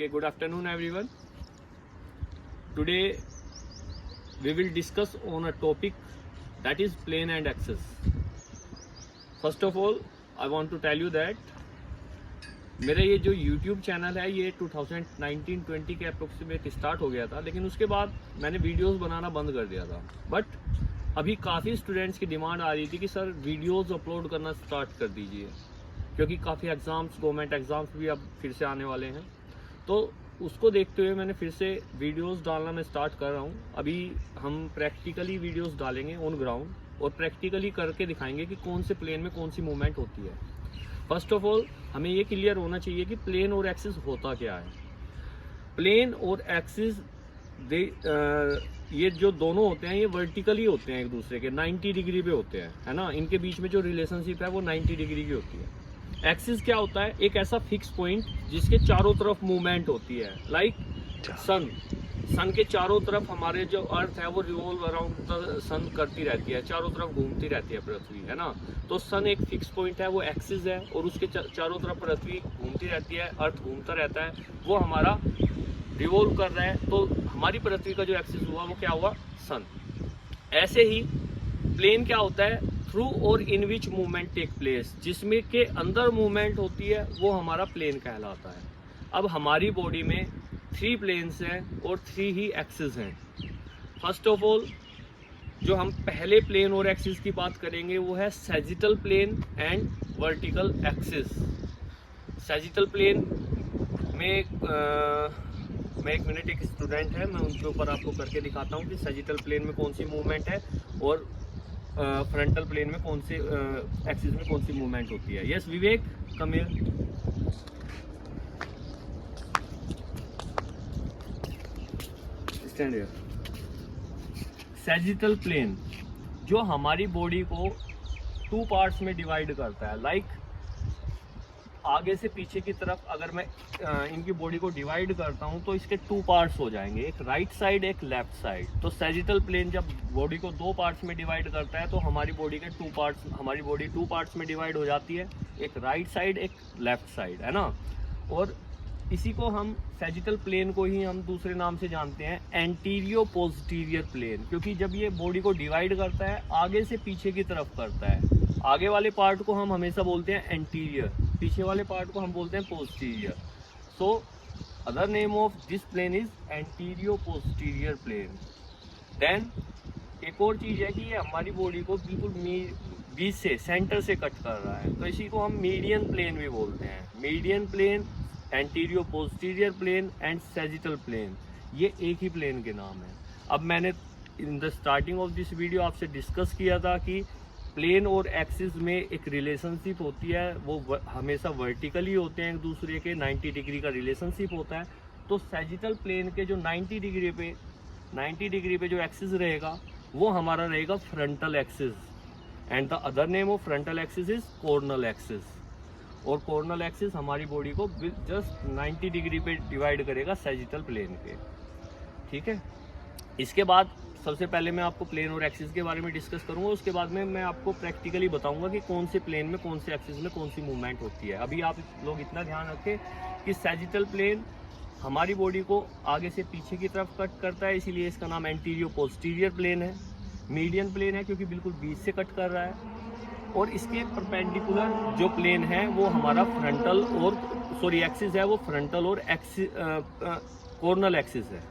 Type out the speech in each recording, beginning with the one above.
Okay, good afternoon everyone. Today we will discuss on a topic that is plane and axis. First of all, I want to tell you that मेरा ये जो YouTube channel है ये 2019-20 के approximate start हो गया था, लेकिन उसके बाद मैंने वीडियोस बनाना बंद कर दिया था। बट अभी काफ़ी स्टूडेंट्स की डिमांड आ रही थी कि सर वीडियोस अपलोड करना स्टार्ट कर दीजिए, क्योंकि काफ़ी एग्ज़ाम्स, गवर्नमेंट एग्ज़ाम्स भी अब फिर से आने वाले हैं। तो उसको देखते हुए मैंने फिर से वीडियोस डालना मैं स्टार्ट कर रहा हूँ। अभी हम प्रैक्टिकली वीडियोस डालेंगे ऑन ग्राउंड और प्रैक्टिकली करके दिखाएंगे कि कौन से प्लेन में कौन सी मूवमेंट होती है। फर्स्ट ऑफ ऑल हमें ये क्लियर होना चाहिए कि प्लेन और एक्सिस होता क्या है। प्लेन और एक्सिस ये जो दोनों होते हैं ये वर्टिकली होते हैं, एक दूसरे के 90 डिग्री पे होते हैं, है ना। इनके बीच में जो रिलेशनशिप है वो 90 डिग्री की होती है। एक्सिस क्या होता है? एक ऐसा फिक्स पॉइंट जिसके चारों तरफ मूवमेंट होती है। लाइक सन के चारों तरफ हमारे जो अर्थ है वो रिवॉल्व अराउंड द सन करती रहती है, चारों तरफ घूमती रहती है पृथ्वी, है ना। तो सन एक फिक्स पॉइंट है, वो एक्सिस है, और उसके चारों तरफ पृथ्वी घूमती रहती है, अर्थ घूमता रहता है, वो हमारा रिवॉल्व कर रहा है। तो हमारी पृथ्वी का जो एक्सिस हुआ वो क्या हुआ? सन। ऐसे ही प्लेन क्या होता है? थ्रू और इन विच मूवमेंट टेक प्लेस, जिसमें के अंदर मूवमेंट होती है वो हमारा प्लेन कहलाता है। अब हमारी बॉडी में 3 प्लेन्स हैं और 3 ही एक्सिस हैं। फर्स्ट ऑफ ऑल जो हम पहले प्लेन और एक्सिस की बात करेंगे वो है sagittal plane and vertical axis. Sagittal plane में मैं एक मिनट, एक स्टूडेंट है, मैं उनके ऊपर आपको करके दिखाता हूँ कि सैजिटल प्लेन में कौन सी मूवमेंट है और फ्रंटल प्लेन में कौन से एक्सिस में कौन सी मूवमेंट होती है। Yes Vivek, come here. Stand here. Sagittal plane जो हमारी बॉडी को 2 पार्ट्स में डिवाइड करता है। लाइक आगे से पीछे की तरफ अगर मैं इनकी बॉडी को डिवाइड करता हूं तो इसके 2 पार्ट्स हो जाएंगे, एक राइट साइड एक लेफ्ट साइड। तो सैजिटल प्लेन जब बॉडी को 2 पार्ट्स में डिवाइड करता है तो हमारी बॉडी के 2 पार्ट्स, हमारी बॉडी 2 पार्ट्स में डिवाइड हो जाती है, एक राइट साइड एक लेफ्ट साइड, है ना। और इसी को हम सैजिटल प्लेन को ही हम दूसरे नाम से जानते हैं एंटीरियो पोस्टीरियर प्लेन, क्योंकि जब ये बॉडी को डिवाइड करता है आगे से पीछे की तरफ करता है। आगे वाले पार्ट को हम हमेशा बोलते हैं एंटीरियर, पीछे वाले पार्ट को हम बोलते हैं posterior. So other name of this plane is anterior posterior plane. Then एक और चीज है कि ये हमारी बॉडी को बिल्कुल बीच से, सेंटर से कट कर रहा है, तो इसी को हम मीडियन प्लेन भी बोलते हैं। Median plane, anterior posterior plane and sagittal plane, ये एक ही प्लेन के नाम है। अब मैंने in the starting of this video आपसे डिस्कस किया था कि प्लेन और एक्सिस में एक रिलेशनशिप होती है, वो हमेशा वर्टिकली होते हैं, एक दूसरे के 90 डिग्री का रिलेशनशिप होता है। तो सैजिटल प्लेन के जो 90 डिग्री पे जो एक्सिस रहेगा वो हमारा रहेगा frontal axis, and the other name of frontal axis is Cornell axis. और कॉर्नल एक्सिस हमारी बॉडी को जस्ट 90 डिग्री पे डिवाइड करेगा सैजिटल प्लेन के, ठीक है। इसके बाद सबसे पहले मैं आपको प्लेन और एक्सिस के बारे में डिस्कस करूंगा, उसके बाद में मैं आपको प्रैक्टिकली बताऊंगा कि कौन से प्लेन में कौन से एक्सिस में कौन सी मूवमेंट होती है। अभी आप लोग इतना ध्यान रखें कि सैजिटल प्लेन हमारी बॉडी को आगे से पीछे की तरफ कट करता है, इसीलिए इसका नाम एंटीरियो पोस्टीरियर प्लेन है। मीडियन प्लेन है क्योंकि बिल्कुल बीच से कट कर रहा है, और इसके परपेंडिकुलर जो प्लेन है वो हमारा फ्रंटल और एक्सिस है, वो फ्रंटल और कॉर्नल एक्सिस है।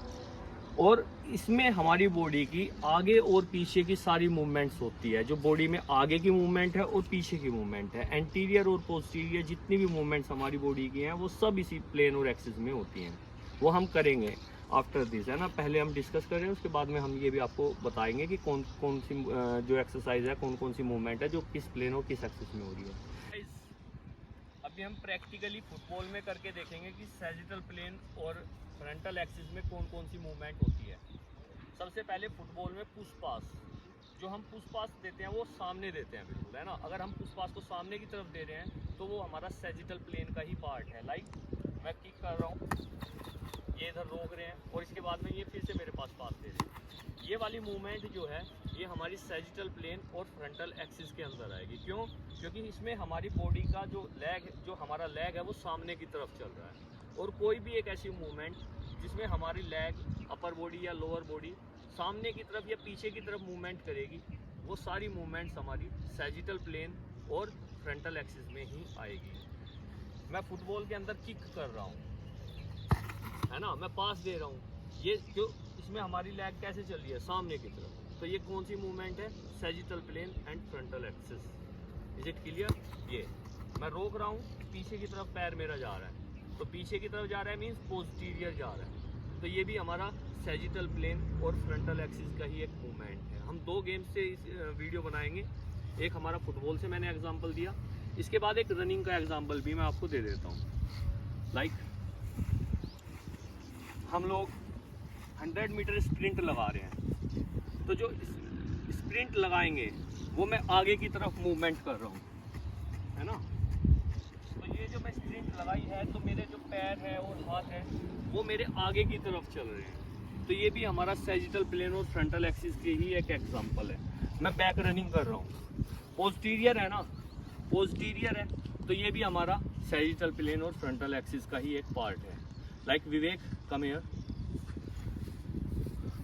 और इसमें हमारी बॉडी की आगे और पीछे की सारी मूवमेंट्स होती है। जो बॉडी में आगे की मूवमेंट है और पीछे की मूवमेंट है, एंटीरियर और पोस्टीरियर जितनी भी मूवमेंट्स हमारी बॉडी की हैं वो सब इसी प्लेन और एक्सिस में होती हैं। वो हम करेंगे आफ्टर दिस, है ना। पहले हम डिस्कस कर रहे हैं, उसके बाद में हम ये भी आपको बताएंगे कि कौन कौन सी जो एक्सरसाइज है, कौन कौन सी मूवमेंट है जो किस प्लेन और किस एक्सिस में हो रही है। अभी हम प्रैक्टिकली फुटबॉल में करके देखेंगे कि सैजिटल प्लेन और फ्रंटल एक्सिस में कौन कौन सी मूवमेंट होती है। सबसे पहले फुटबॉल में पुश पास, जो हम पुश पास देते हैं वो सामने देते हैं बिल्कुल, है ना। अगर हम पुश पास को सामने की तरफ दे रहे हैं तो वो हमारा सैजिटल प्लेन का ही पार्ट है। लाइक मैं किक कर रहा हूँ, ये इधर रोक रहे हैं और इसके बाद में ये फिर से मेरे पास पास दे रहे हैं। ये वाली मूवमेंट जो है ये हमारी सैजिटल प्लेन और फ्रंटल एक्सिस के अंदर आएगी। क्यों? क्योंकि इसमें हमारी बॉडी का जो हमारा लेग है वो सामने की तरफ चल रहा है, और कोई भी एक ऐसी मूवमेंट जिसमें हमारी लेग, अपर बॉडी या लोअर बॉडी सामने की तरफ या पीछे की तरफ मूवमेंट करेगी, वो सारी मूवमेंट्स हमारी सैजिटल प्लेन और फ्रंटल एक्सिस में ही आएगी। मैं फुटबॉल के अंदर किक कर रहा हूँ, है ना, मैं पास दे रहा हूँ, ये जो इसमें हमारी लेग कैसे चल रही है सामने की तरफ, तो ये कौन सी मूवमेंट है, sagittal plane and frontal axis. Is it clear? ये मैं रोक रहा हूँ, पीछे की तरफ पैर मेरा जा रहा है, तो पीछे की तरफ जा रहा है मीन्स पोस्टीरियर जा रहा है, तो ये भी हमारा सैजिटल प्लेन और फ्रंटल एक्सिस का ही एक मूवमेंट है। हम दो गेम से इस वीडियो बनाएंगे, एक हमारा फुटबॉल से मैंने एग्जांपल दिया, इसके बाद एक रनिंग का एग्जांपल भी मैं आपको दे देता हूँ। लाइक हम लोग 100 मीटर स्प्रिंट लगा रहे हैं, तो जो स्प्रिंट लगाएंगे वो मैं आगे की तरफ मूवमेंट कर रहा हूँ, है ना, तो ये जो मैं स्प्रिंट लगाई है तो मेरे जो पैर है और हाथ है वो मेरे आगे की तरफ चल रहे हैं, तो ये भी हमारा सैजिटल प्लेन और फ्रंटल एक्सिस की ही एक एग्जांपल है। मैं बैक रनिंग कर रहा हूँ, पोस्टीरियर है ना, पोस्टीरियर है, तो ये भी हमारा सैजिटल प्लेन और फ्रंटल एक्सिस का ही एक पार्ट है। Like Vivek, come here,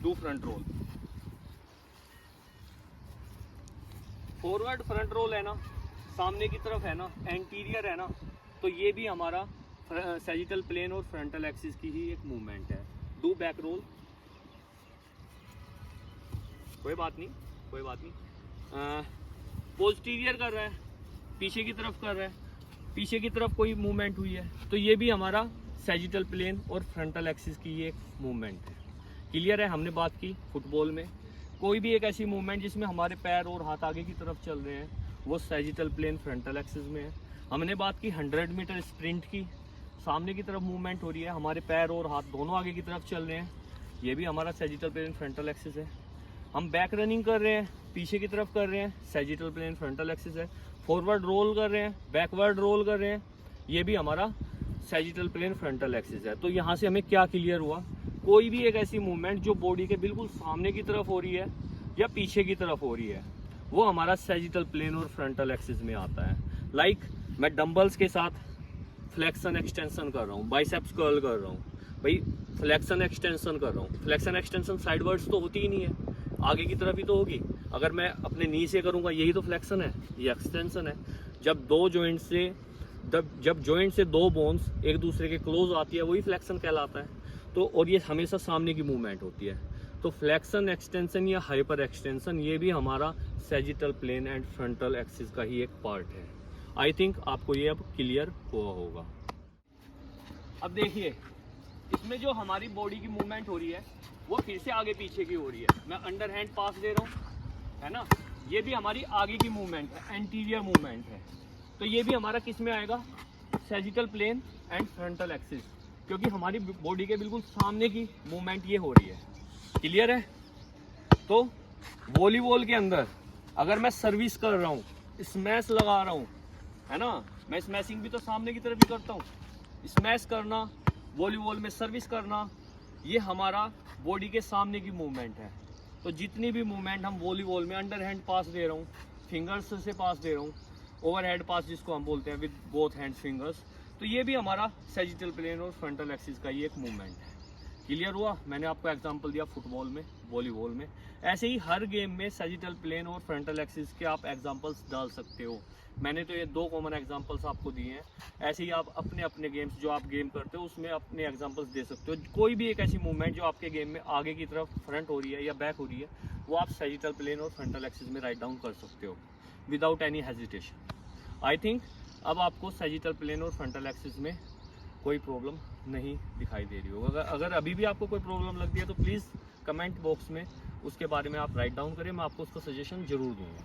do front roll, forward front roll है ना, सामने की तरफ है ना, एंटीरियर है ना, तो ये भी हमारा सैजिटल प्लेन और फ्रंटल एक्सिस की ही एक मूवमेंट है। डू बैक रोल, कोई बात नहीं, कोई बात नहीं। पोस्टीरियर कर रहा है, पीछे की तरफ कर रहा है, पीछे की तरफ कोई मूवमेंट हुई है, तो ये भी हमारा सैजिटल प्लेन और फ्रंटल एक्सिस की एक मूवमेंट है। क्लियर है? हमने बात की फुटबॉल में कोई भी एक ऐसी मूवमेंट जिसमें हमारे पैर और हाथ आगे की तरफ चल रहे हैं, वो सैजिटल प्लेन फ्रंटल एक्सिस में है। हमने बात की 100 मीटर स्प्रिंट की, सामने की तरफ मूवमेंट हो रही है, हमारे पैर और हाथ दोनों आगे की तरफ चल रहे हैं, ये भी हमारा सैजिटल प्लेन फ्रंटल एक्सिस है। हम बैक रनिंग कर रहे हैं, पीछे की तरफ कर रहे हैं, सैजिटल प्लेन फ्रंटल एक्सिस है। फॉरवर्ड रोल कर रहे हैं, बैकवर्ड रोल कर रहे हैं, ये भी हमारा सैजिटल प्लेन फ्रंटल एक्सिस है। तो यहाँ से हमें क्या क्लियर हुआ, कोई भी एक ऐसी मूवमेंट जो बॉडी के बिल्कुल सामने की तरफ हो रही है या पीछे की तरफ हो रही है, वो हमारा सैजिटल प्लेन और फ्रंटल एक्सिस में आता है। लाइक मैं डंबल्स के साथ फ्लेक्शन एक्सटेंशन कर रहा हूँ, बाइसेप्स कर्ल कर रहा हूँ, भाई फ्लेक्शन एक्सटेंशन कर रहा हूँ। फ्लेक्शन एक्सटेंशन साइडवर्ड्स तो होती ही नहीं है, आगे की तरफ ही तो होगी। अगर मैं अपने नी से करूँगा, यही तो फ्लेक्शन है, ये एक्सटेंशन है। जब जॉइंट से दो बोन्स एक दूसरे के क्लोज आती है, वही फ्लेक्शन कहलाता है। तो और ये हमेशा सामने की मूवमेंट होती है, तो फ्लेक्शन एक्सटेंशन या हाइपर एक्सटेंशन ये भी हमारा sagittal plane and frontal axis का ही एक पार्ट है। आई थिंक आपको ये अब क्लियर हुआ होगा। अब देखिए, इसमें जो हमारी बॉडी की मूवमेंट हो रही है वो फिर से आगे पीछे की हो रही है। मैं अंडर हैंड पास दे रहा हूँ, है ना, ये भी हमारी आगे की मूवमेंट है, एंटीरियर मूवमेंट है। तो ये भी हमारा किस में आएगा, sagittal plane and frontal axis, क्योंकि हमारी बॉडी के बिल्कुल सामने की मूवमेंट ये हो रही है। क्लियर है? तो वॉलीबॉल के अंदर अगर मैं सर्विस कर रहा हूँ, स्मैश लगा रहा हूँ, है ना, मैं स्मैशिंग भी तो सामने की तरफ ही करता हूँ। स्मैश करना, वॉलीबॉल में सर्विस करना, ये हमारा बॉडी के सामने की मूवमेंट है। तो जितनी भी मूवमेंट हम वॉलीबॉल में अंडर हैंड पास दे रहा हूँ, फिंगर्स से पास दे रहा हूँ, ओवर हेड पास जिसको हम बोलते हैं विद बोथ हैंड फिंगर्स, तो ये भी हमारा सैजिटल प्लेन और फ्रंटल एक्सिस का ही एक मूवमेंट है। क्लियर हुआ? मैंने आपको एग्जांपल दिया फुटबॉल में, वॉलीबॉल में, ऐसे ही हर गेम में सैजिटल प्लेन और फ्रंटल एक्सिस के आप एग्जांपल्स डाल सकते हो। मैंने तो ये दो कॉमन एग्जांपल्स आपको दिए हैं, ऐसे ही आप अपने अपने गेम्स जो आप गेम करते हो उसमें अपने एग्जांपल्स दे सकते हो। कोई भी एक ऐसी मूवमेंट जो आपके गेम में आगे की तरफ फ्रंट हो रही है या बैक हो रही है, वो आप सैजिटल प्लेन और फ्रंटल एक्सिस में राइट डाउन कर सकते हो without any hesitation. I think अब आपको सैजिटल प्लेन और फ्रंटल एक्सिस में कोई प्रॉब्लम नहीं दिखाई दे रही होगा। अगर अभी भी आपको कोई प्रॉब्लम लगती है तो प्लीज़ कमेंट बॉक्स में उसके बारे में आप राइट डाउन करें, मैं आपको उसका सजेशन ज़रूर दूँगा।